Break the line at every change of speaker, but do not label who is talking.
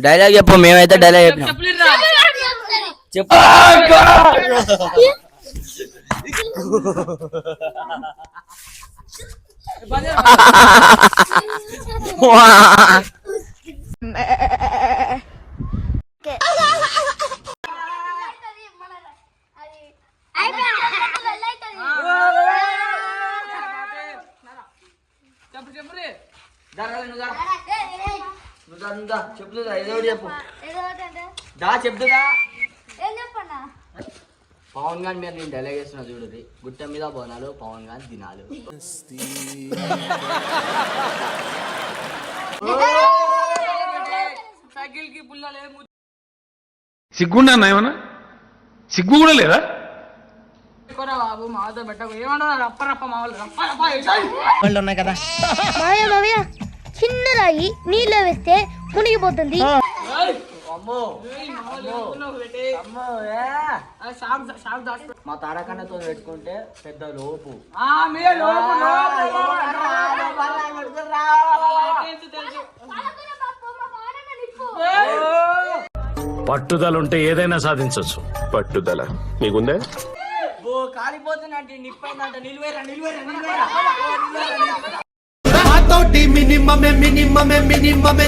Dialogue చెప్పు. మేమైతే dialogue చెప్పినాం. చెప్పు. చెప్తుందా ఏదో చెప్పు. చెప్తుందా పవన్ గాని మీద నేను డైలాగ్ చేస్తున్నా చూడది. గుట్ట మీద బోనాలు పవన్ గాని దినాలు.
సిగ్గుండా ఏమన్నా? సిగ్గు కూడా లేదా
బాబు? మాతో పెట్టకు. ఏమన్నా రప్ప రప్ప మామూలు రప్ప రప్ప ఉన్నాయి కదా.
చిన్న రాయి నీళ్ళు వేస్తే మునిగిపోతుంది.
మా తారకన్నతో పెట్టుకుంటే పెద్ద లోపు.
పట్టుదల ఉంటే ఏదైనా సాధించవచ్చు.
పట్టుదల మీకుందే?
కాలిపోతుందంటే నిప్పైందంట. నిలువేరా నిలువేరా నిలువేరా.
మినిమమే మినిమమే మినిమమే